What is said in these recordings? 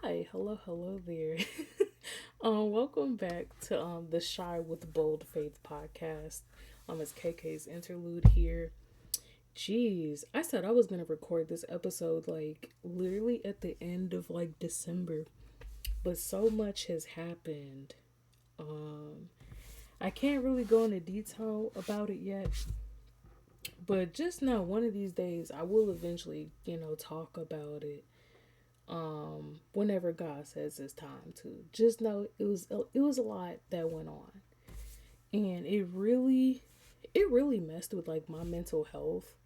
Hi, hello there. Welcome back to the Shy with Bold Faith podcast. It's KK's interlude here. Jeez, I said I was gonna record this episode like literally at the end of like December, but so much has happened. Um, I can't really go into detail about it yet, but just know one of these days I will eventually, talk about it whenever God says it's time to. Just know it was a lot that went on, and it really messed with like my mental health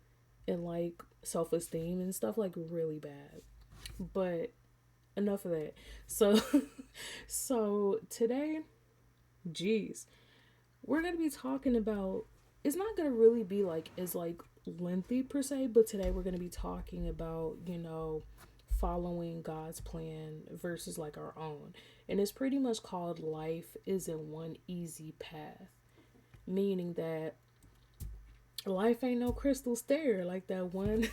and like self esteem and stuff like really bad. But enough of that. So so today, geez, we're gonna be talking about. It's not gonna really be like as like lengthy per se, but today we're gonna be talking about following God's plan versus like our own. And it's pretty much called Life Isn't One Easy Path. Meaning that life ain't no crystal stair like that one.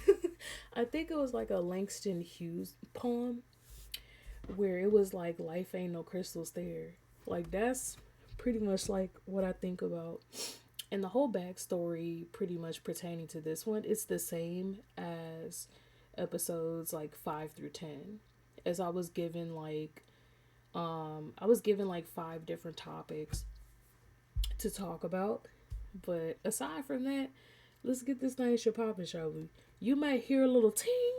I think it was like a Langston Hughes poem where it was like life ain't no crystal stair. Like that's pretty much like what I think about. And the whole backstory pretty much pertaining to this one, it's the same as episodes like 5 through 10. As I was given like five different topics to talk about. But aside from that, let's get this thing shapoppin, shall we? You might hear a little ting,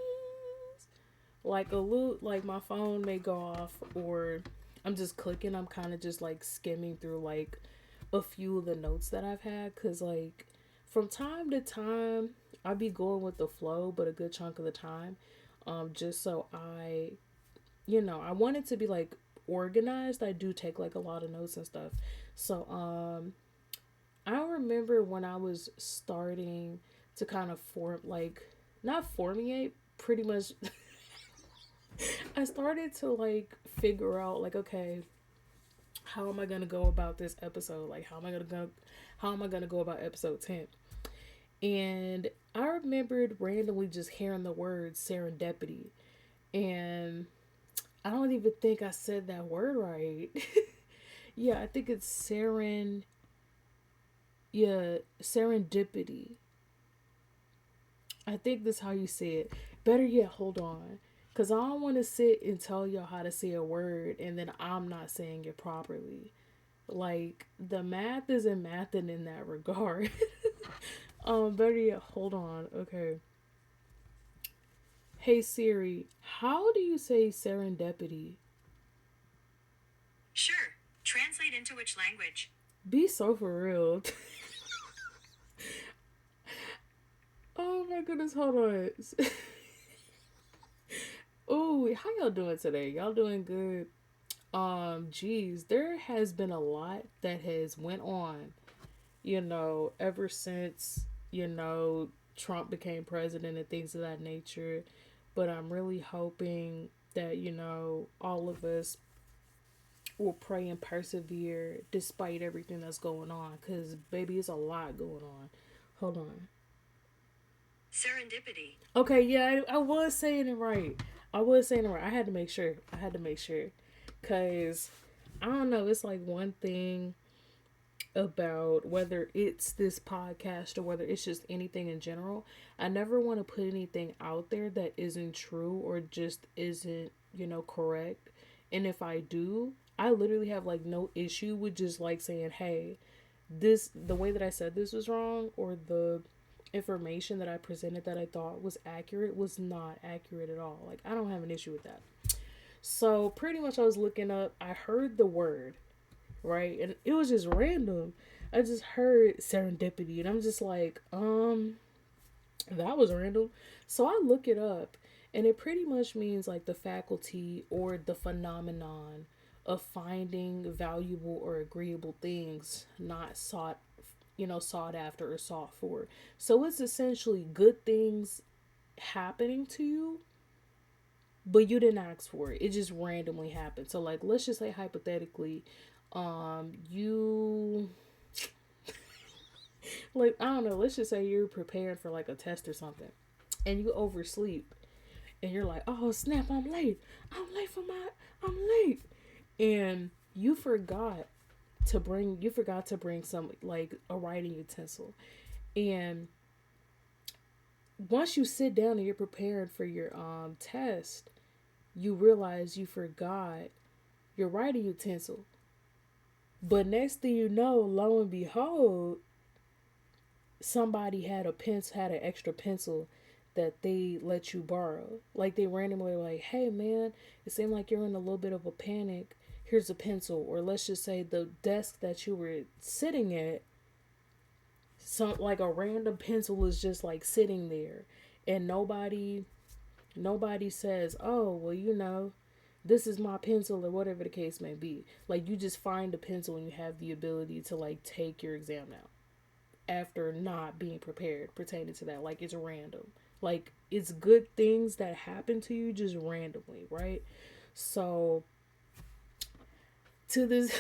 like a little, like my phone may go off, or I'm just clicking. I'm kind of just like skimming through like a few of the notes that I've had, cause like from time to time I be going with the flow, but a good chunk of the time, just so I want it to be like organized. I do take like a lot of notes and stuff. So I remember when I was starting to kind of form like not formulate pretty much I started to like figure out like okay, how am I gonna go about this episode? Like how am I gonna go about episode 10? And I remembered randomly just hearing the word serendipity. And I don't even think I said that word right. Yeah, I think it's serendipity. I think that's how you say it. Better yet, hold on. Because I don't want to sit and tell y'all how to say a word and then I'm not saying it properly. Like, the math isn't mathing in that regard. Better yet, hold on. Okay. Hey Siri, how do you say serendipity? Sure. Translate into which language? Be so for real. Oh my goodness, hold on. Oh, how y'all doing today? Y'all doing good? Geez, there has been a lot that has went on, ever since, Trump became president and things of that nature. But I'm really hoping that, all of us will pray and persevere despite everything that's going on. Because, baby, it's a lot going on. Hold on. Serendipity. Okay, yeah, I was saying it right. I was saying it right. I had to make sure. I had to make sure. Because, I don't know, it's like one thing about whether it's this podcast or whether it's just anything in general. I never want to put anything out there that isn't true or just isn't, correct. And if I do, I literally have like no issue with just like saying, hey, the way that I said this was wrong, or the information that I presented that I thought was accurate was not accurate at all. Like, I don't have an issue with that. So pretty much I was looking up, I heard the word, right? And it was just random. I just heard serendipity and I'm just like, that was random. So I look it up and it pretty much means like the faculty or the phenomenon of finding valuable or agreeable things not sought after or sought for. So it's essentially good things happening to you, but you didn't ask for it. It just randomly happened. So like let's just say hypothetically, you like I don't know, let's just say you're prepared for like a test or something and you oversleep and you're like, oh snap, I'm late. I'm late. And you forgot to bring some like a writing utensil. And once you sit down and you're prepared for your test, you realize you forgot your writing utensil. But next thing you know, lo and behold, somebody had an extra pencil that they let you borrow. Like they randomly were like, "Hey man, it seemed like you're in a little bit of a panic. Here's a pencil." Or let's just say the desk that you were sitting at, some like a random pencil is just like sitting there, and nobody says, "Oh, well, this is my pencil," or whatever the case may be. Like you just find a pencil and you have the ability to like take your exam now after not being prepared pertaining to that. Like it's random. Like it's good things that happen to you just randomly, right? So to this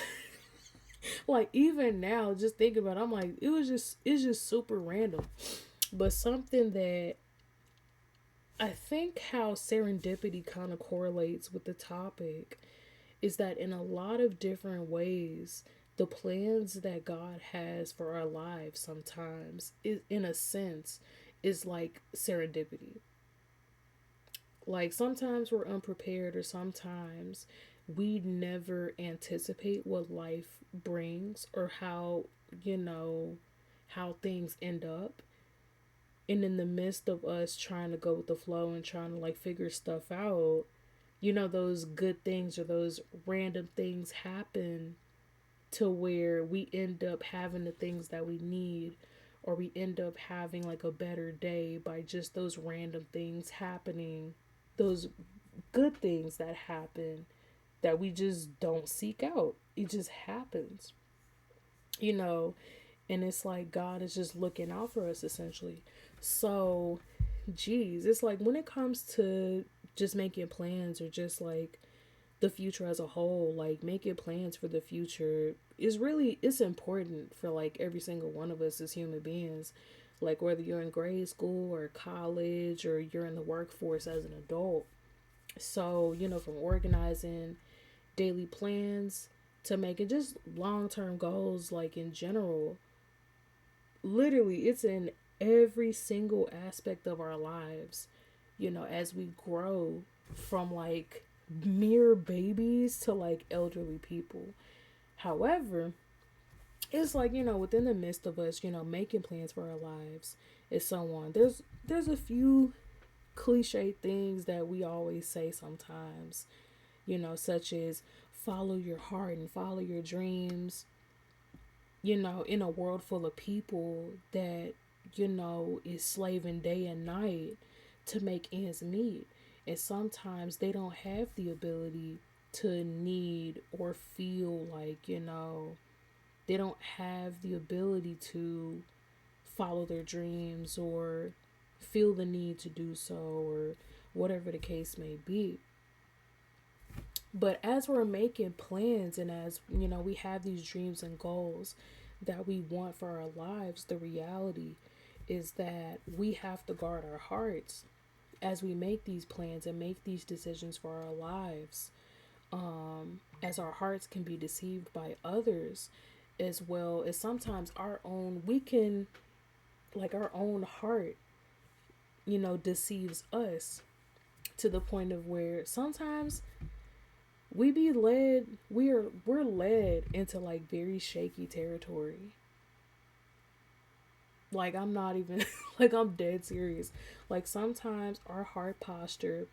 like even now, just think about it, I'm like, it's just super random. But something that I think how serendipity kind of correlates with the topic is that in a lot of different ways, the plans that God has for our lives sometimes is in a sense is like serendipity. Like sometimes we're unprepared or sometimes we never anticipate what life brings or you know, how things end up. And in the midst of us trying to go with the flow and trying to like figure stuff out, those good things or those random things happen to where we end up having the things that we need, or we end up having like a better day by just those random things happening, those good things that happen that we just don't seek out. It just happens, you know, and it's like God is just looking out for us essentially. So, geez, it's like when it comes to just making plans or just like the future as a whole, like making plans for the future is really, it's important for like every single one of us as human beings. Like whether you're in grade school or college or you're in the workforce as an adult. So, from organizing daily plans to making just long-term goals like in general, literally it's in every single aspect of our lives, as we grow from like mere babies to like elderly people. However, it's like, within the midst of us, making plans for our lives is so on. There's a few cliche things that we always say sometimes, such as follow your heart and follow your dreams, in a world full of people that, is slaving day and night to make ends meet. And sometimes they don't have the ability to need or feel like, they don't have the ability to follow their dreams or feel the need to do so or whatever the case may be. But as we're making plans and as, we have these dreams and goals that we want for our lives, the reality is that we have to guard our hearts as we make these plans and make these decisions for our lives. As our hearts can be deceived by others, as well as sometimes our own heart, deceives us to the point of where sometimes we're led into like very shaky territory. Like I'm not even like I'm dead serious. Like sometimes our heart posture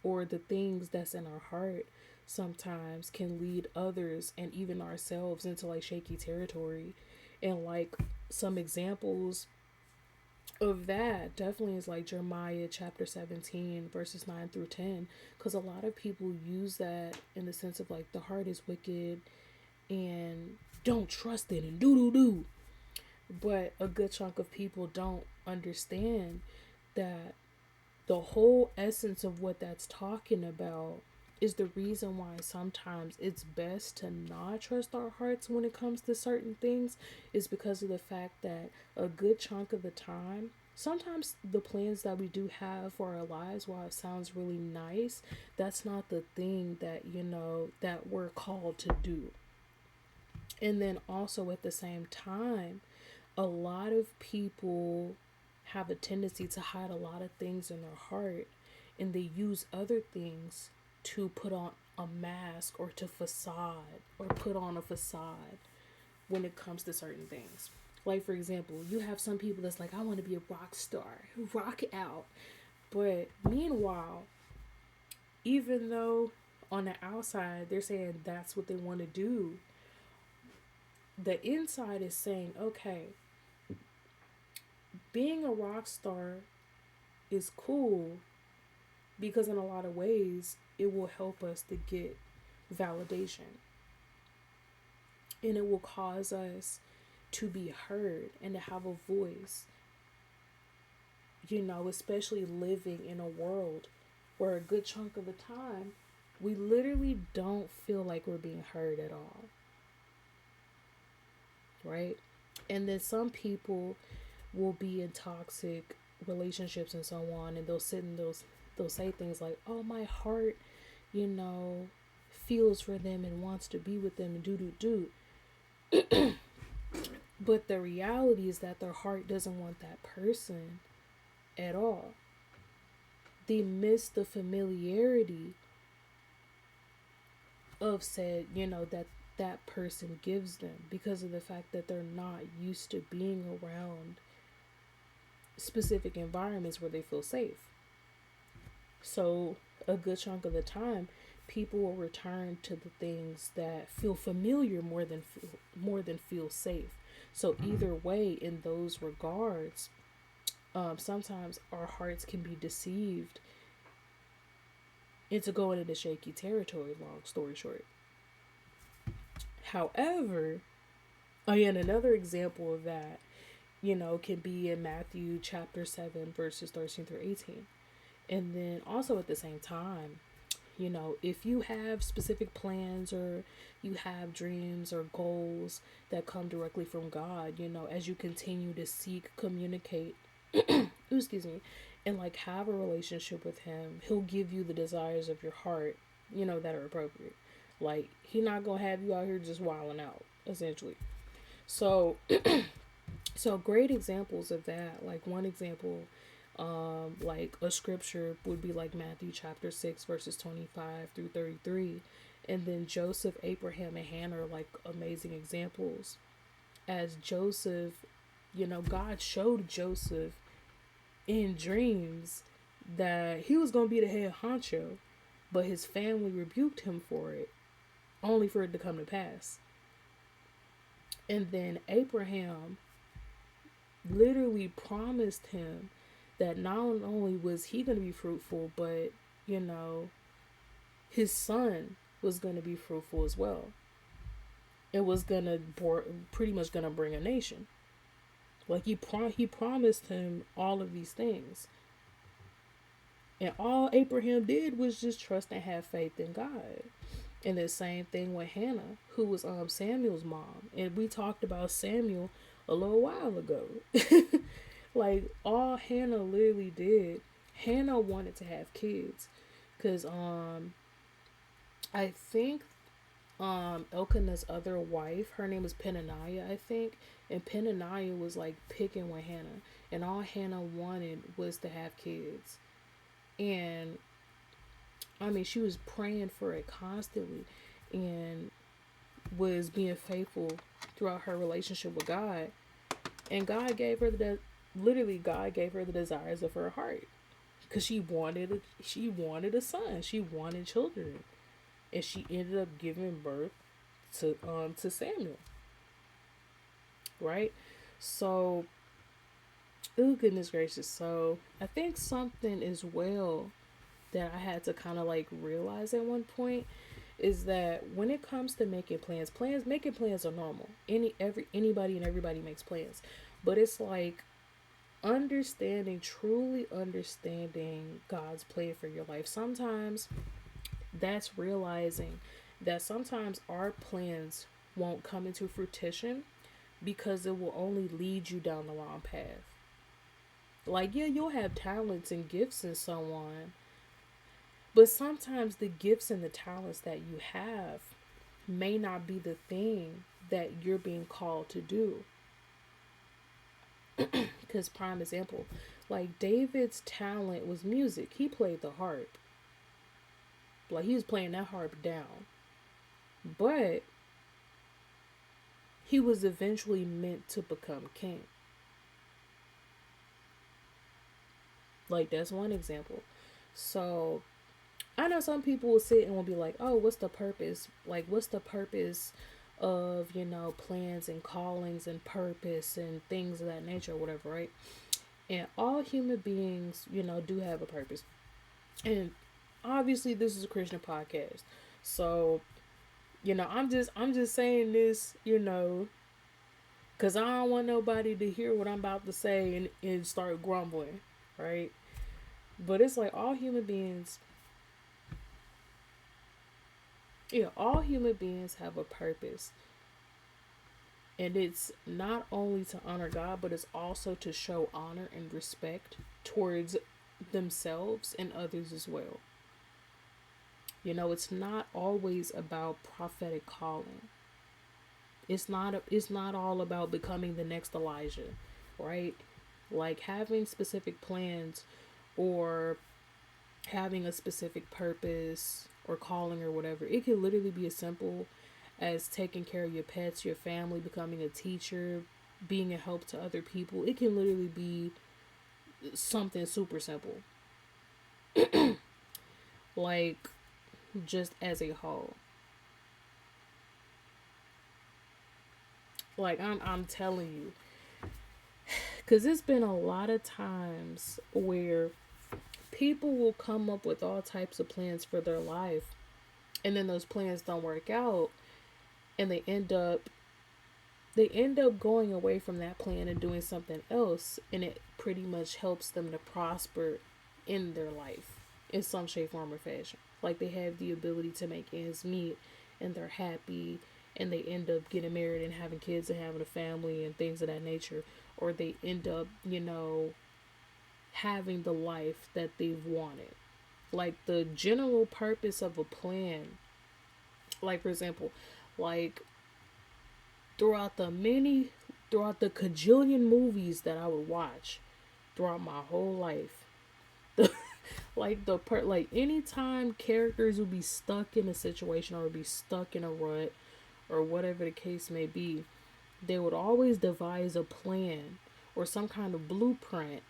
or the things that's in our heart sometimes can lead others and even ourselves into like shaky territory. And like some examples of that definitely is like Jeremiah chapter 17 verses 9 through 10, because a lot of people use that in the sense of like the heart is wicked and don't trust it and do. But a good chunk of people don't understand that the whole essence of what that's talking about is the reason why sometimes it's best to not trust our hearts when it comes to certain things, is because of the fact that a good chunk of the time sometimes the plans that we do have for our lives, while it sounds really nice, that's not the thing that, that we're called to do. And then also at the same time, a lot of people have a tendency to hide a lot of things in their heart, and they use other things to put on a mask or to facade or put on a facade when it comes to certain things. Like, for example, you have some people that's like, I want to be a rock star, rock out. But meanwhile, even though on the outside they're saying that's what they want to do, the inside is saying, okay, being a rock star is cool because in a lot of ways it will help us to get validation, and it will cause us to be heard and to have a voice, especially living in a world where a good chunk of the time we literally don't feel like we're being heard at all, right? And then some people will be in toxic relationships and so on, and they'll say things like, oh, my heart, you know feels for them and wants to be with them and do. But the reality is that their heart doesn't want that person at all. They miss the familiarity of said, that person gives them, because of the fact that they're not used to being around specific environments where they feel safe. So a good chunk of the time, people will return to the things that feel familiar more than feel safe. So either way, in those regards, sometimes our hearts can be deceived into going into shaky territory. Long story short. However, again, another example of that, can be in Matthew chapter 7, verses 13 through 18. And then also at the same time, if you have specific plans or you have dreams or goals that come directly from God, as you continue to seek, communicate, excuse me, and like have a relationship with Him, He'll give you the desires of your heart, that are appropriate. Like, He not gonna have you out here just wilding out, essentially. So, so great examples of that. Like one example, like a scripture would be like Matthew chapter 6 verses 25 through 33. And then Joseph, Abraham, and Hannah are like amazing examples. As Joseph, God showed Joseph in dreams that he was going to be the head honcho, but his family rebuked him for it, only for it to come to pass. And then Abraham literally promised him that not only was he going to be fruitful, but, his son was going to be fruitful as well. It was going to pretty much going to bring a nation. Like he promised him all of these things. And all Abraham did was just trust and have faith in God. And the same thing with Hannah, who was Samuel's mom. And we talked about Samuel a little while ago. Like, all Hannah literally did, Hannah wanted to have kids. Because I think Elkanah's other wife, her name is Peninnah, I think. And Peninnah was like picking with Hannah. And all Hannah wanted was to have kids. And I mean, she was praying for it constantly and was being faithful throughout her relationship with God. And God gave her God gave her the desires of her heart, because she wanted a son. She wanted children, and she ended up giving birth to Samuel. Right? So, oh goodness gracious. So I think something as well that I had to kind of like realize at one point is that when it comes to making making plans are normal. Anybody and everybody makes plans. But it's like truly understanding God's plan for your life. Sometimes that's realizing that sometimes our plans won't come into fruition because it will only lead you down the wrong path. Like, yeah, you'll have talents and gifts in someone, but sometimes the gifts and the talents that you have may not be the thing that you're being called to do. Because, prime example, like David's talent was music. He played the harp. Like, he was playing that harp down. But he was eventually meant to become king. Like, that's one example. So, I know some people will sit and will be like, oh, what's the purpose? Like, what's the purpose of, plans and callings and purpose and things of that nature, or whatever, right? And all human beings, do have a purpose. And obviously, this is a Christian podcast. So, I'm just saying this, because I don't want nobody to hear what I'm about to say and start grumbling, right? But it's like all human beings have a purpose. And it's not only to honor God, but it's also to show honor and respect towards themselves and others as well. It's not always about prophetic calling. It's not all about becoming the next Elijah, right? Like having specific plans or having a specific purpose or calling or whatever. It can literally be as simple as taking care of your pets, your family, becoming a teacher, being a help to other people. It can literally be something super simple. Like, just as a whole. Like, I'm telling you. Because it's been a lot of times where people will come up with all types of plans for their life, and then those plans don't work out, and they end up going away from that plan and doing something else, and it pretty much helps them to prosper in their life in some shape, form, or fashion. Like, they have the ability to make ends meet, and they're happy, and they end up getting married and having kids and having a family and things of that nature. Or they end up, having the life that they've wanted. Like, the general purpose of a plan, like, for example, like throughout the cajillion movies that I would watch throughout my whole life. Like anytime characters would be stuck in a situation or would be stuck in a rut or whatever the case may be, they would always devise a plan or some kind of blueprint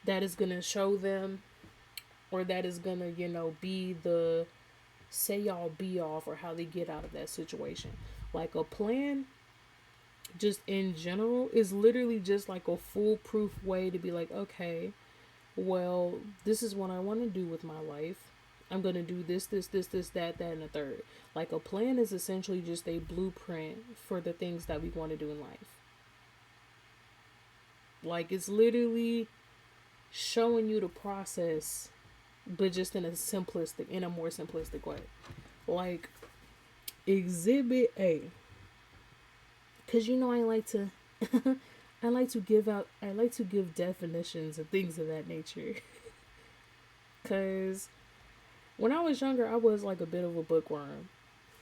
that is going to show them, or that is going to, be the say all be all for how they get out of that situation. Like, a plan, just in general, is literally just like a foolproof way to be like, okay, well, this is what I want to do with my life. I'm going to do this, that, and the third. Like, a plan is essentially just a blueprint for the things that we want to do in life. Like, it's literally showing you the process, but just in a more simplistic way. Like, Exhibit A. Because, I like to I like to give definitions and things of that nature. Because when I was younger, I was like a bit of a bookworm.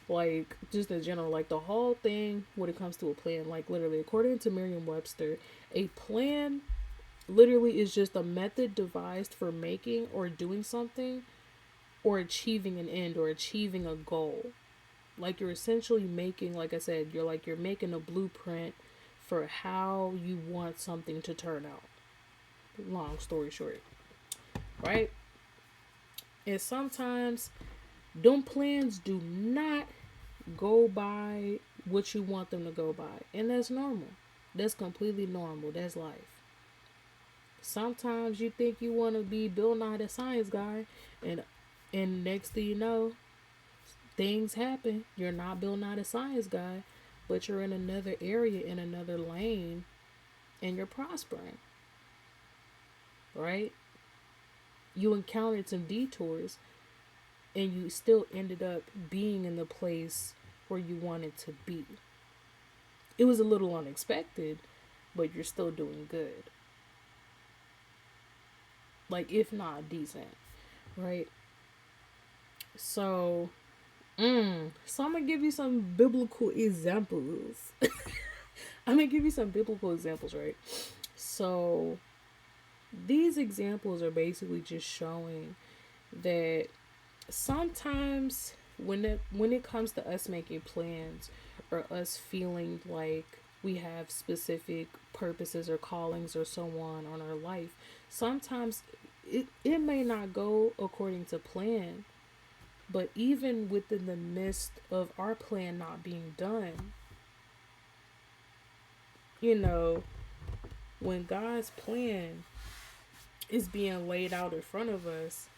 Like, just in general, like the whole thing when it comes to a plan, like literally, according to Merriam-Webster, a plan literally is just a method devised for making or doing something or achieving an end or achieving a goal. Like, you're essentially making, like I said, you're making a blueprint for how you want something to turn out. Long story short, right? And sometimes them plans do not go by what you want them to go by. And that's normal. That's completely normal. That's life. Sometimes you think you want to be Bill Nye the Science Guy, and next thing you know, things happen. You're not Bill Nye the Science Guy, but you're in another area, in another lane, and you're prospering. Right? You encountered some detours, and you still ended up being in the place where you wanted to be. It was a little unexpected, but you're still doing good. like if not decent, right? So, so I'm gonna give you some biblical examples. I'm gonna give you some biblical examples, right? So these examples are basically just showing that sometimes when it comes to us making plans or us feeling like we have specific purposes or callings or so on our life, sometimes it may not go according to plan, but even within the midst of our plan not being done, you know, when God's plan is being laid out in front of us,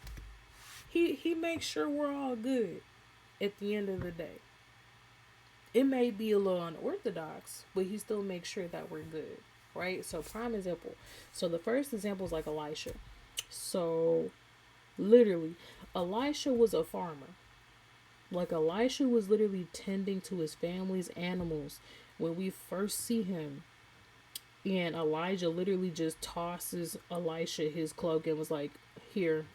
he makes sure we're all good at the end of the day. It may be a little unorthodox, but he still makes sure that we're good, right? So, prime example. So, the first example is like Elisha. So, literally, Elisha was a farmer. Like, Elisha was literally tending to his family's animals when we first see him. And Elijah literally just tosses Elisha his cloak and was like, here.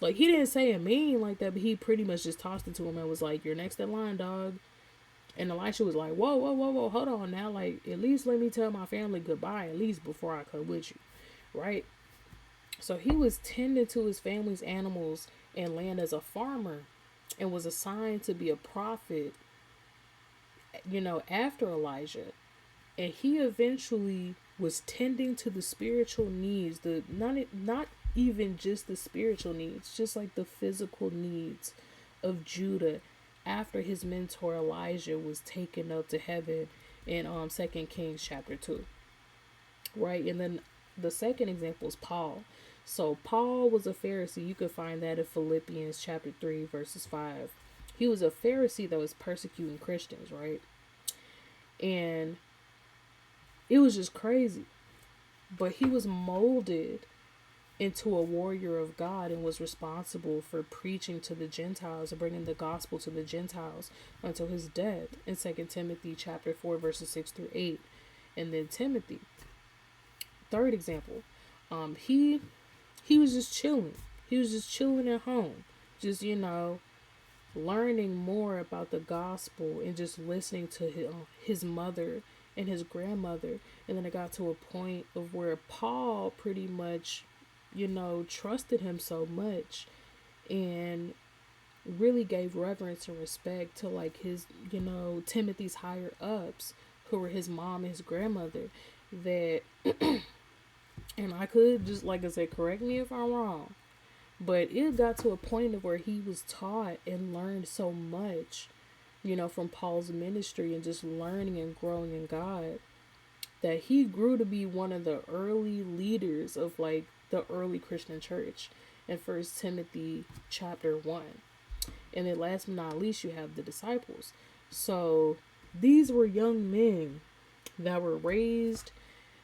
Like, he didn't say it mean like that, but he pretty much just tossed it to him and was like, you're next in line, dog. And Elisha was like, whoa, whoa, whoa, whoa, hold on now. Like, at least let me tell my family goodbye, at least before I come with you, right? So he was tending to his family's animals and land as a farmer and was assigned to be a prophet, after Elijah. And he eventually was tending to the spiritual needs, the not even just the spiritual needs, just like the physical needs of Judah after his mentor Elijah was taken up to heaven in 2 Kings chapter 2. Right? And then the second example is Paul. So Paul was a Pharisee. You can find that in Philippians chapter 3 verses 5. He was a Pharisee that was persecuting Christians, right? And it was just crazy. But he was molded into a warrior of God and was responsible for preaching to the Gentiles and bringing the gospel to the Gentiles until his death in 2 Timothy chapter 4 verses 6 through 8. And then Timothy, third example, he was just chilling. He was just chilling at home, just learning more about the gospel and just listening to his mother and his grandmother. And then it got to a point of where Paul pretty much trusted him so much and really gave reverence and respect to like his Timothy's higher ups, who were his mom and his grandmother, that and I could just, like I said, correct me if I'm wrong, but it got to a point of where he was taught and learned so much from Paul's ministry and just learning and growing in God, that he grew to be one of the early leaders of like the early Christian church in 1 Timothy chapter 1. And then last but not least, you have the disciples. So these were young men that were raised.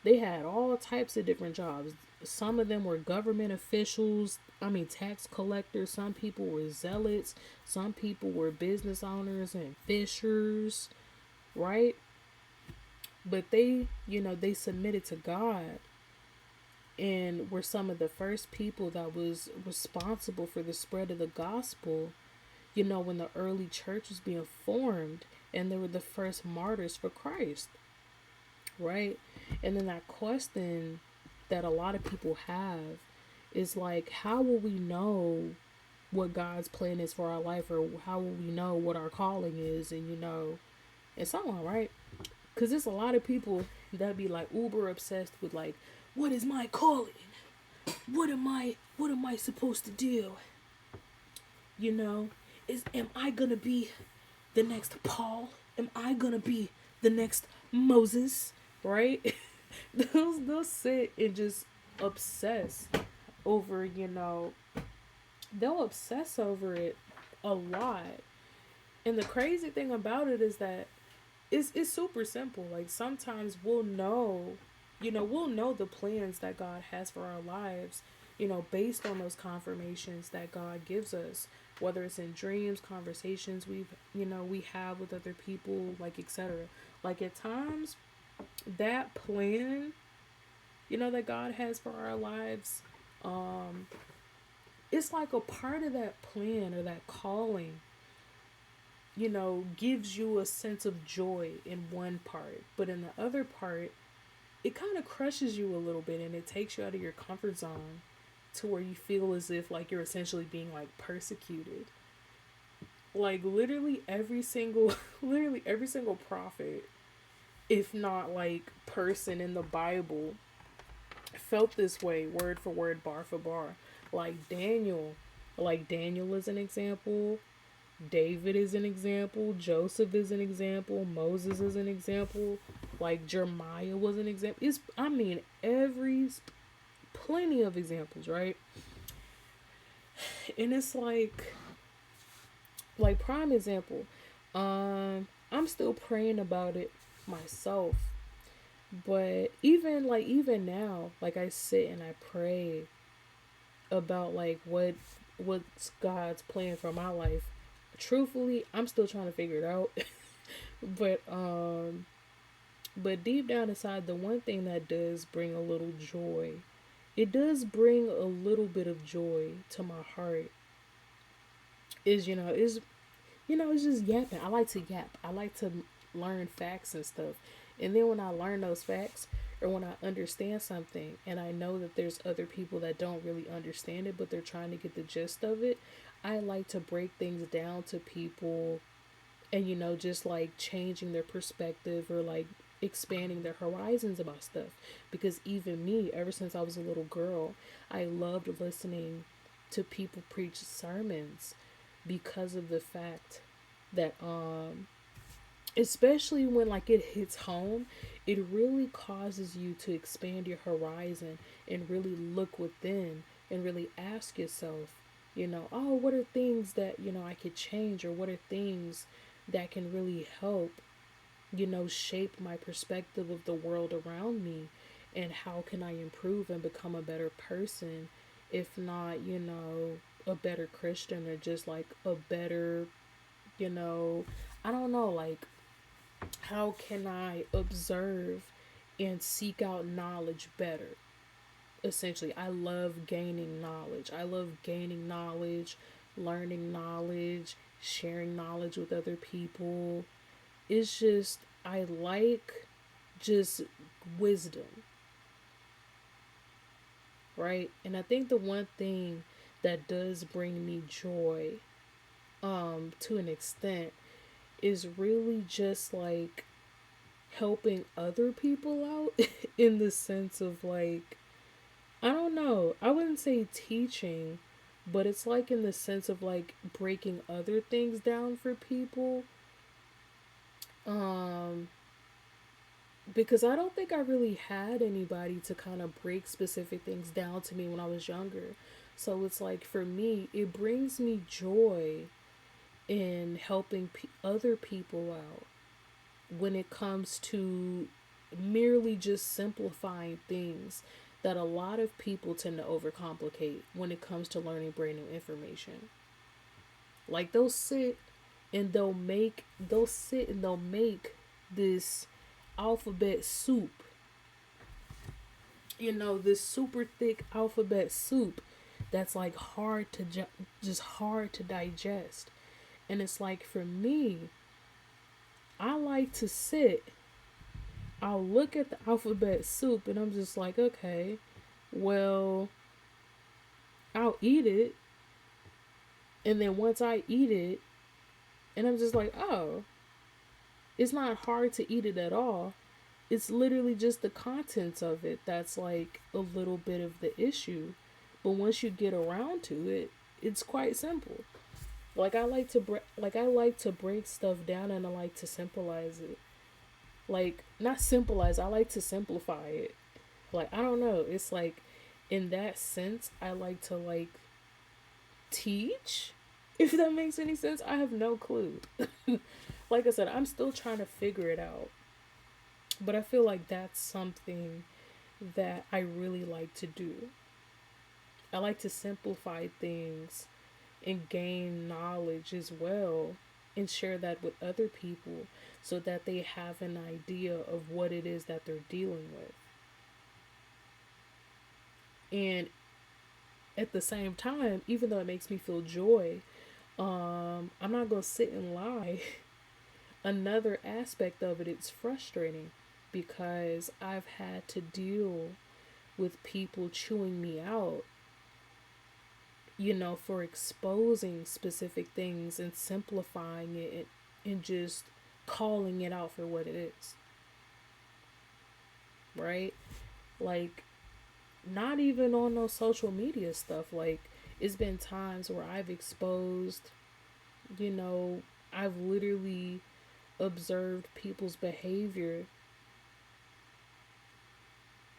They had all types of different jobs. Some of them were government officials, tax collectors. Some people were zealots. Some people were business owners and fishers, right? But they submitted to God and were some of the first people that was responsible for the spread of the gospel, when the early church was being formed, and they were the first martyrs for Christ, right? And then that question that a lot of people have is like, how will we know what God's plan is for our life, or how will we know what our calling is, and so on, right? Because there's a lot of people that be like uber obsessed with like, what is my calling? What am I supposed to do? Am I gonna be the next Paul? Am I gonna be the next Moses? Right? they'll sit and just obsess over, they'll obsess over it a lot. And the crazy thing about it is that it's super simple. Like, sometimes we'll know the plans that God has for our lives, based on those confirmations that God gives us, whether it's in dreams, conversations we have with other people, like, etc. Like, at times that plan that God has for our lives, um, it's like a part of that plan or that calling, gives you a sense of joy in one part, but in the other part, it kind of crushes you a little bit and it takes you out of your comfort zone to where you feel as if like you're essentially being like persecuted. Like literally every single prophet, if not like person in the Bible, felt this way word for word, bar for bar. Like Daniel is an example. David is an example. Joseph is an example. Moses is an example. Like Jeremiah was an example. Every plenty of examples, right? And it's like prime example. I'm still praying about it myself, but even now, like I sit and I pray about like what's God's plan for my life. Truthfully, I'm still trying to figure it out. but but deep down inside, the one thing that does bring a little joy, it does bring a little bit of joy to my heart, is just yapping. I like to yap. I like to learn facts and stuff. And then when I learn those facts, or when I understand something and I know that there's other people that don't really understand it but they're trying to get the gist of it, I like to break things down to people and just like changing their perspective or like expanding their horizons about stuff. Because even me, ever since I was a little girl, I loved listening to people preach sermons because of the fact that especially when like it hits home, it really causes you to expand your horizon and really look within and really ask yourself, oh, what are things that I could change, or what are things that can really help shape my perspective of the world around me, and how can I improve and become a better person, if not a better Christian, or just like a better, I don't know, like how can I observe and seek out knowledge better? Essentially, I love gaining knowledge. I love gaining knowledge, learning knowledge, sharing knowledge with other people. It's just, I like just wisdom, right? And I think the one thing that does bring me joy, to an extent, is really just like helping other people out in the sense of like, I don't know, I wouldn't say teaching, but it's like in the sense of like breaking other things down for people. Um because I don't think I really had anybody to kind of break specific things down to me when I was younger. So it's like for me, it brings me joy in helping other people out when it comes to merely just simplifying things that a lot of people tend to overcomplicate when it comes to learning brand new information. Like they'll sit and they'll make this alphabet soup, this super thick alphabet soup that's like just hard to digest. And it's like for me, I like to sit, I'll look at the alphabet soup and I'm just like, okay, well, I'll eat it. And then once I eat it, and I'm just like, oh, it's not hard to eat it at all. It's literally just the contents of it that's like a little bit of the issue. But once you get around to it, it's quite simple. Like I like to break stuff down and I like to symbolize it. Like not symbolize, I like to simplify it. Like I don't know, it's like in that sense I like to like teach, if that makes any sense. I have no clue. Like I said, I'm still trying to figure it out. But I feel like that's something that I really like to do. I like to simplify things and gain knowledge as well and share that with other people so that they have an idea of what it is that they're dealing with. And at the same time, even though it makes me feel joy, I'm not gonna sit and lie. Another aspect of it, it's frustrating because I've had to deal with people chewing me out, for exposing specific things and simplifying it and just calling it out for what it is, right? Like, not even on no social media stuff. Like, it's been times where I've exposed, you know, I've literally observed people's behavior,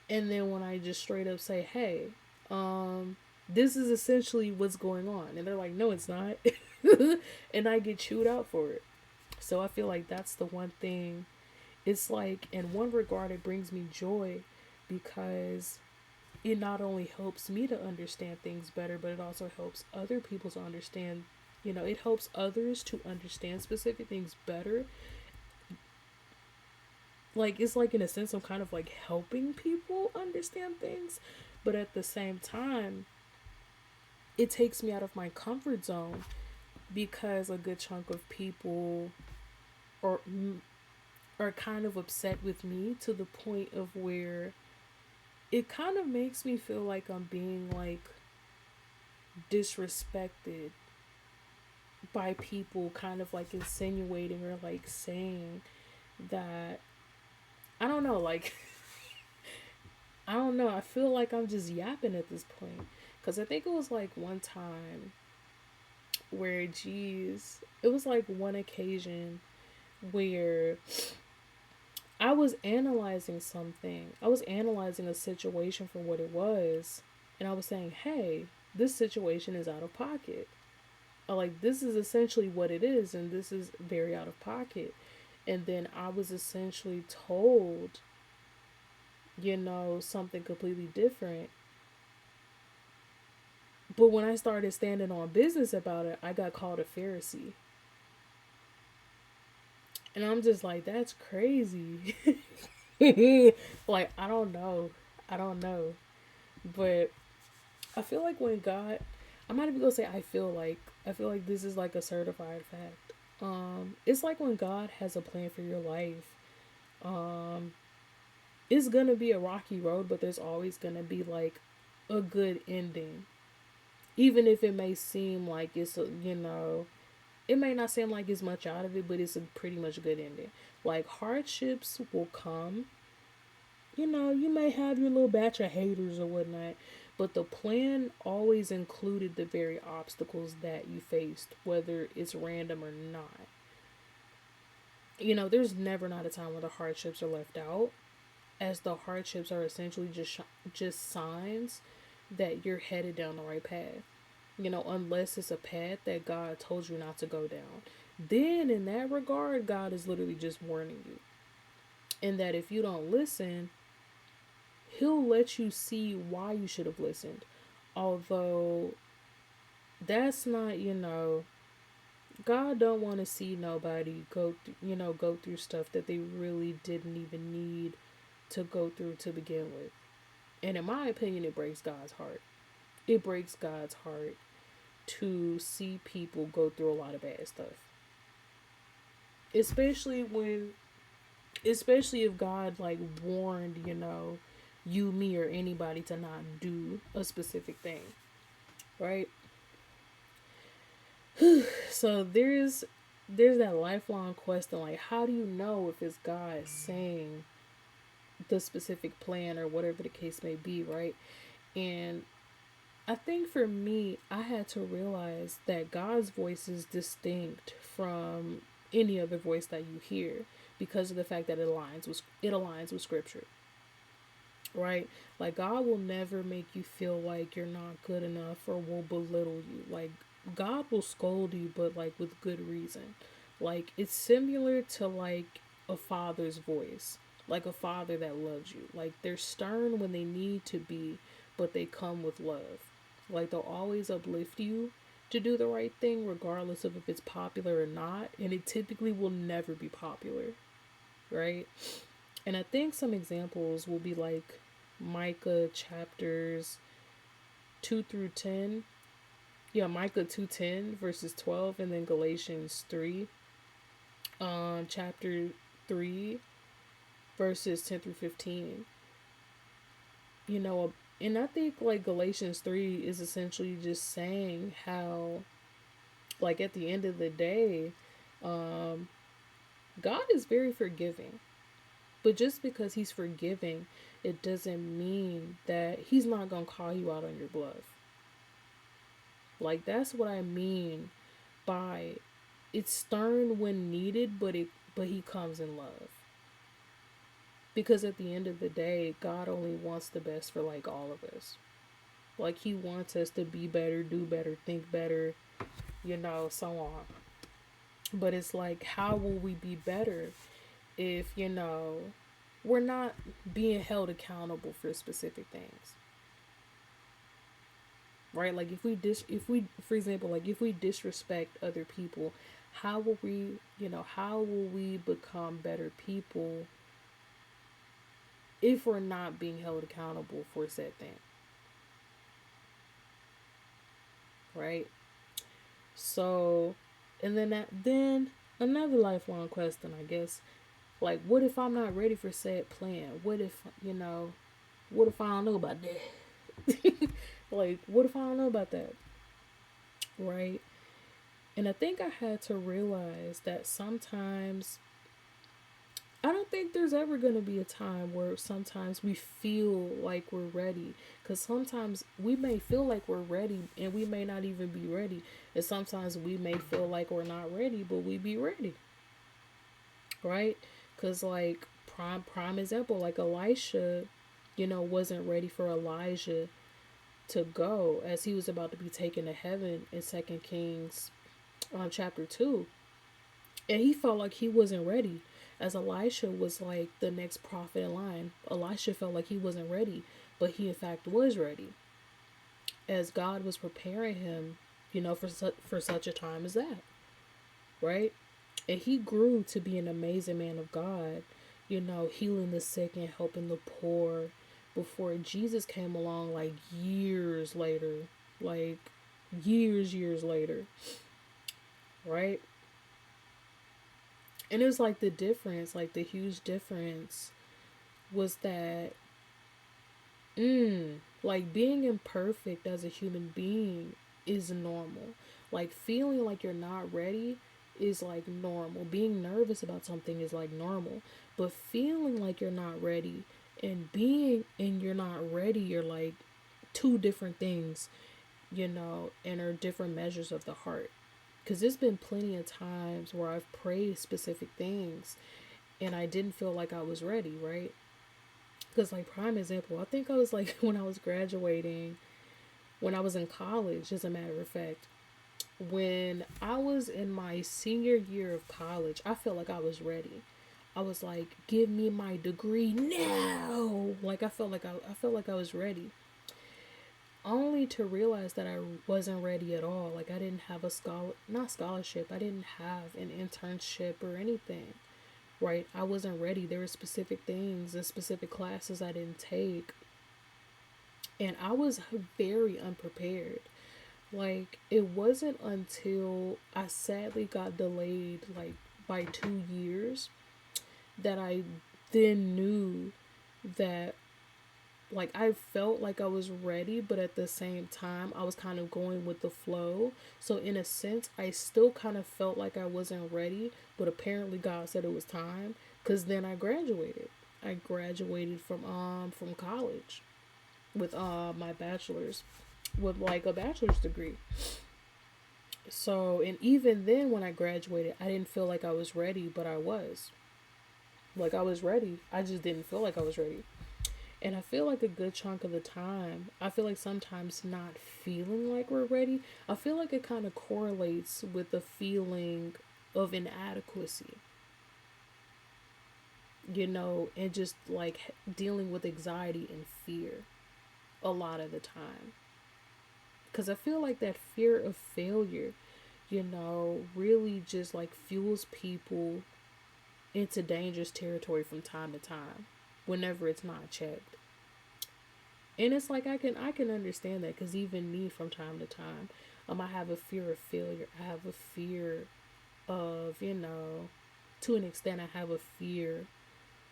and then when I just straight up say, hey, this is essentially what's going on, and they're like, no, it's not. And I get chewed out for it. So I feel like that's the one thing. It's like, in one regard, it brings me joy because it not only helps me to understand things better, but it also helps other people to understand. It helps others to understand specific things better. Like, it's like, in a sense, I'm kind of like helping people understand things, but at the same time, it takes me out of my comfort zone because a good chunk of people are are kind of upset with me to the point of where it kind of makes me feel like I'm being like disrespected by people, kind of like insinuating or like saying that, I don't know, like, I don't know, I feel like I'm just yapping at this point. Because I think it was like one time where, geez, it was like one occasion where I was analyzing something. I was analyzing a situation for what it was. And I was saying, hey, this situation is out of pocket. Like, this is essentially what it is. And this is very out of pocket. And then I was essentially told, something completely different. But when I started standing on business about it, I got called a Pharisee. And I'm just like, that's crazy. Like, I don't know. I don't know. But I feel like when God, I'm not even gonna say I feel like this is like a certified fact. It's like when God has a plan for your life, um, it's gonna be a rocky road, but there's always gonna be like a good ending. Even if it may seem like it may not seem like it's much out of it, but it's a pretty much good ending. Like, hardships will come. You may have your little batch of haters or whatnot, but the plan always included the very obstacles that you faced, whether it's random or not. There's never not a time where the hardships are left out, as the hardships are essentially just signs that you're headed down the right path. Unless it's a path that God told you not to go down. Then, in that regard, God is literally just warning you. And that if you don't listen, He'll let you see why you should have listened. Although, that's not, God don't want to see nobody go through stuff that they really didn't even need to go through to begin with. And in my opinion, it breaks God's heart. It breaks God's heart to see people go through a lot of bad stuff. Especially if God like warned, you, me, or anybody to not do a specific thing. Right? So there's that lifelong question, like, how do you know if it's God saying the specific plan or whatever the case may be, right? And I think for me, I had to realize that God's voice is distinct from any other voice that you hear because of the fact that it aligns with scripture. Right? Like, God will never make you feel like you're not good enough or will belittle you. Like, God will scold you, but like with good reason. Like, it's similar to like a father's voice. Like a father that loves you. Like, they're stern when they need to be, but they come with love. Like, they'll always uplift you to do the right thing regardless of if it's popular or not, and it typically will never be popular, right? And I think some examples will be like Micah chapters 2 through 10. Yeah, Micah 2:10 verses 12, and then Galatians 3, chapter 3, verses 10 through 15. You know, and I think like Galatians 3 is essentially just saying how, like, at the end of the day, um, God is very forgiving. But just because he's forgiving, it doesn't mean that he's not going to call you out on your bluff. Like, that's what I mean by it's stern when needed, but he comes in love. Because at the end of the day, God only wants the best for like all of us. Like, he wants us to be better, do better, think better, so on. But it's like, how will we be better if, we're not being held accountable for specific things? Right? Like, if we for example, like if we disrespect other people, how will we become better people if we're not being held accountable for said thing? Right? So, and then another lifelong question, I guess. Like, what if I'm not ready for said plan? What if I don't know about that? Like, what if I don't know about that? Right? And I think I had to realize that sometimes I don't think there's ever going to be a time where sometimes we feel like we're ready. Because sometimes we may feel like we're ready and we may not even be ready. And sometimes we may feel like we're not ready, but we be ready. Right? Because, like, prime example, like Elisha, wasn't ready for Elijah to go as he was about to be taken to heaven in 2 Kings chapter 2. And he felt like he wasn't ready, as Elisha was like the next prophet in line. Elisha felt like he wasn't ready, but he in fact was ready, as God was preparing him, for such a time as that, right? And he grew to be an amazing man of God, healing the sick and helping the poor, before Jesus came along, like years later, like years later, right? And it was like the difference, like the huge difference was that, like, being imperfect as a human being is normal. Like, feeling like you're not ready is like normal. Being nervous about something is like normal. But feeling like you're not ready and you're not ready are like two different things, and are different measures of the heart. Because there's been plenty of times where I've prayed specific things and I didn't feel like I was ready, right? Because, like, prime example, I think I was like, when I was graduating, when I was in college, as a matter of fact, when I was in my senior year of college, I felt like I was ready. I was like, give me my degree now. Like, I felt like I was ready. Only to realize that I wasn't ready at all. Like, I didn't have not scholarship, I didn't have an internship or anything, right? I wasn't ready. There were specific things and specific classes I didn't take, and I was very unprepared. Like, it wasn't until I sadly got delayed, like, by 2 years, that I then knew that, like, I felt like I was ready, but at the same time I was kind of going with the flow. So in a sense, I still kind of felt like I wasn't ready, but apparently God said it was time, cuz then I graduated. I graduated from college with my bachelor's, with like a bachelor's degree. So, and even then when I graduated, I didn't feel like I was ready, but I was. Like, I was ready. I just didn't feel like I was ready. And I feel like a good chunk of the time, I feel like sometimes not feeling like we're ready, I feel like it kind of correlates with the feeling of inadequacy, and just like dealing with anxiety and fear a lot of the time. Because I feel like that fear of failure, really just like fuels people into dangerous territory from time to time whenever it's not checked. And it's like I can understand that, because even me from time to time, I have a fear of failure. I have a fear of, to an extent, I have a fear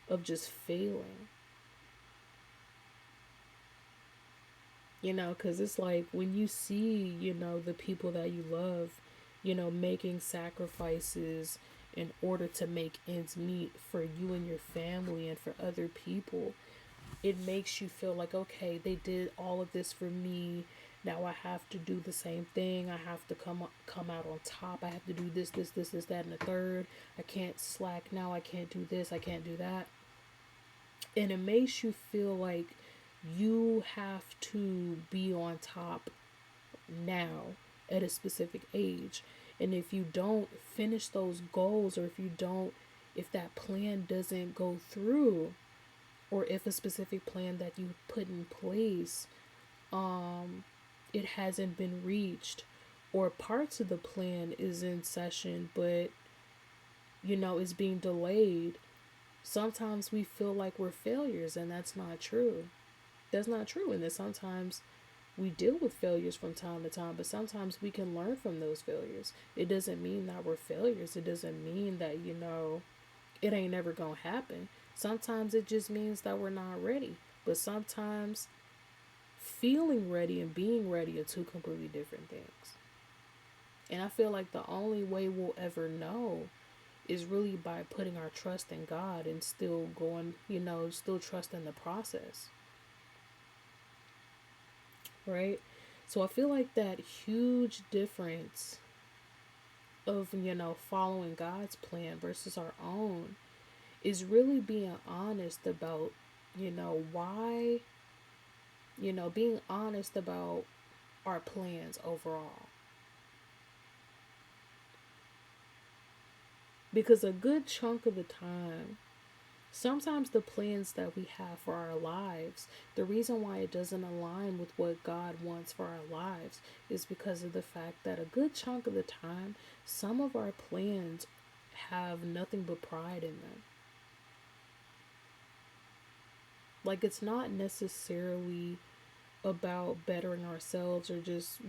of just failing. Because it's like when you see, the people that you love, making sacrifices in order to make ends meet for you and your family and for other people, it makes you feel like, okay, they did all of this for me. Now I have to do the same thing. I have to come out on top. I have to do this, that, and the third. I can't slack now. I can't do this. I can't do that. And it makes you feel like you have to be on top now at a specific age. And if you don't finish those goals, or if that plan doesn't go through, or if a specific plan that you put in place, it hasn't been reached, or parts of the plan is in session, but is being delayed, sometimes we feel like we're failures, and that's not true. That's not true. And then sometimes we deal with failures from time to time, but sometimes we can learn from those failures. It doesn't mean that we're failures. It doesn't mean that, it ain't never gonna happen. Sometimes it just means that we're not ready. But sometimes feeling ready and being ready are two completely different things. And I feel like the only way we'll ever know is really by putting our trust in God and still going, still trusting the process. Right? So I feel like that huge difference of, following God's plan versus our own is really being honest about, why, being honest about our plans overall. Because a good chunk of the time, sometimes the plans that we have for our lives, the reason why it doesn't align with what God wants for our lives is because of the fact that a good chunk of the time, some of our plans have nothing but pride in them. Like, it's not necessarily about bettering ourselves or just,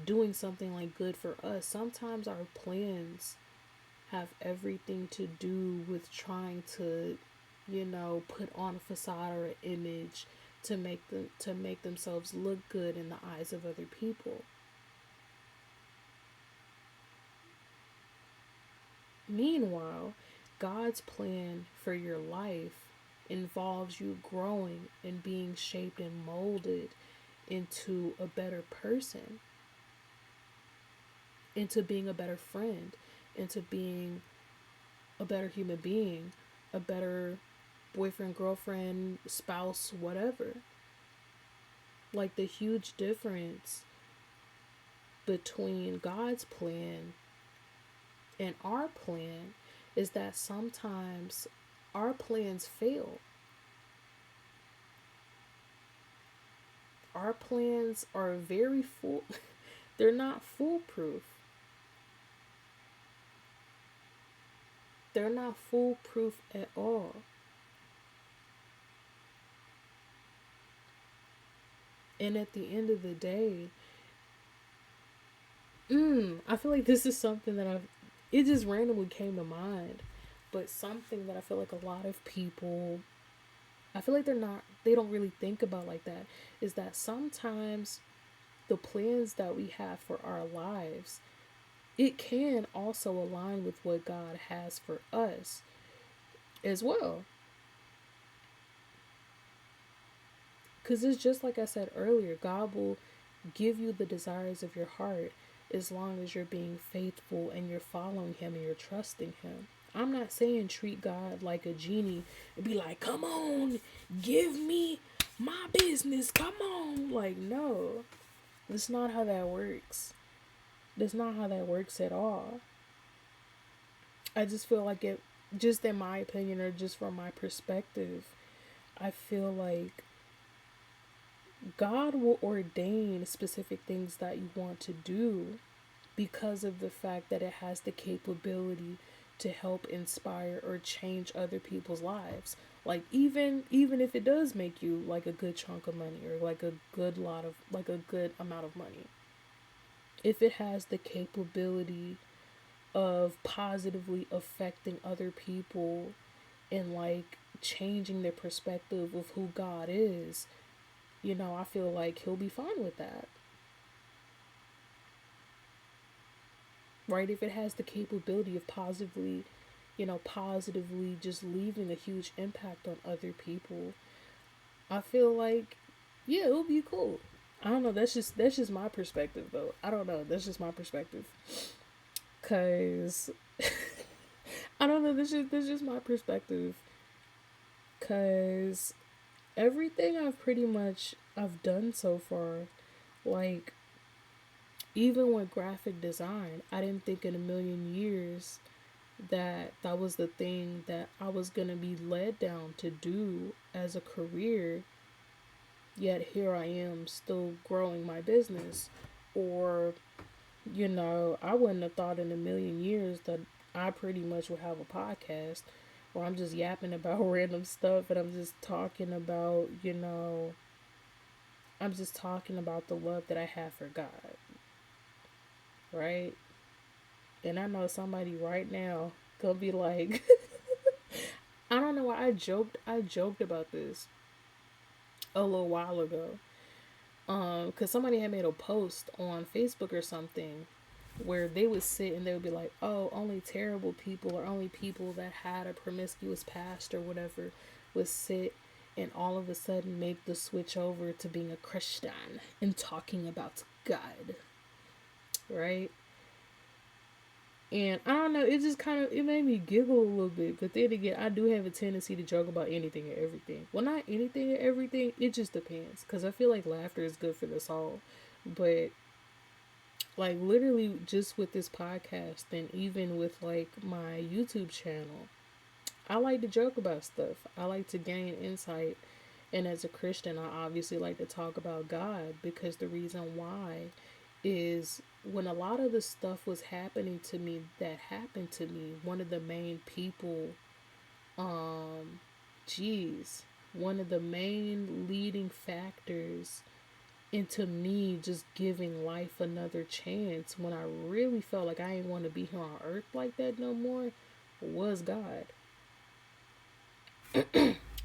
doing something like good for us. Sometimes our plans have everything to do with trying to, put on a facade or an image to make themselves look good in the eyes of other people. Meanwhile, God's plan for your life involves you growing and being shaped and molded into a better person, into being a better friend, into being a better human being, a better boyfriend, girlfriend, spouse, whatever. Like, the huge difference between God's plan and our plan is that sometimes our plans fail. Our plans are very full. They're not foolproof. They're not foolproof at all. And at the end of the day, I feel like this is something that it just randomly came to mind. But something that I feel like a lot of people, I feel like they don't really think about like that, is that sometimes the plans that we have for our lives, it can also align with what God has for us as well. Because it's just like I said earlier, God will give you the desires of your heart as long as you're being faithful and you're following Him and you're trusting Him. I'm not saying treat God like a genie and be like, come on, give me my business, come on. Like, no, that's not how that works. That's not how that works at all. I just feel like it, just in my opinion or just from my perspective, I feel like God will ordain specific things that you want to do because of the fact that it has the capability to help inspire or change other people's lives. Like even if it does make you like a good chunk of money or like a good lot of like a good amount of money, if it has the capability of positively affecting other people and like changing their perspective of who God is, I feel like he'll be fine with that. Right? If it has the capability of positively just leaving a huge impact on other people, I feel like yeah, it'll be cool. I don't know, that's just my perspective though. I don't know, that's just my perspective. Cause I don't know, this just my perspective. Cause everything I've done so far, like even with graphic design, I didn't think in a million years that that was the thing that I was going to be led down to do as a career. Yet here I am still growing my business. Or, I wouldn't have thought in a million years that I pretty much would have a podcast where I'm just yapping about random stuff and I'm just talking about the love that I have for God, right? And I know somebody right now gonna be like, I don't know why I joked about this a little while ago. Cause somebody had made a post on Facebook or something where they would sit and they would be like, oh, only terrible people or only people that had a promiscuous past or whatever would sit and all of a sudden make the switch over to being a Christian and talking about God, right? And I don't know, it just kind of it made me giggle a little bit. But then again, I do have a tendency to joke about anything and everything. Well, not anything and everything. It just depends. Cause I feel like laughter is good for the soul. But like literally, just with this podcast, and even with like my YouTube channel, I like to joke about stuff. I like to gain insight. And as a Christian, I obviously like to talk about God because the reason why is when a lot of the stuff was happening to me that happened to me, one of the main people, um, geez, one of the main leading factors into me just giving life another chance when I really felt like I didn't want to be here on earth like that no more was God.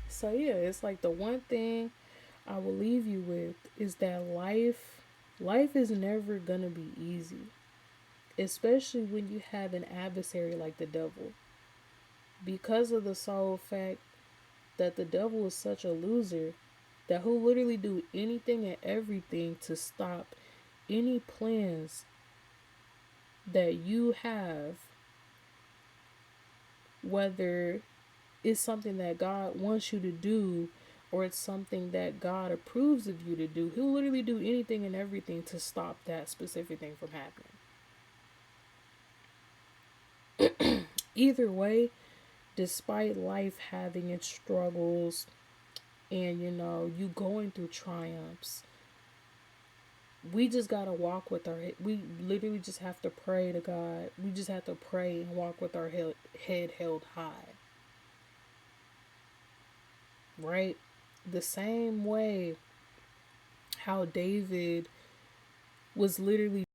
So yeah, it's like the one thing I will leave you with is that life is never gonna be easy, especially when you have an adversary like the devil. Because of the sole fact that the devil is such a loser that he'll literally do anything and everything to stop any plans that you have, whether it's something that God wants you to do or it's something that God approves of you to do. He'll literally do anything and everything to stop that specific thing from happening. Either way, despite life having its struggles and you going through triumphs, we just gotta walk with we literally just have to pray to God. We just have to pray and walk with our head held high, right? The same way how David was literally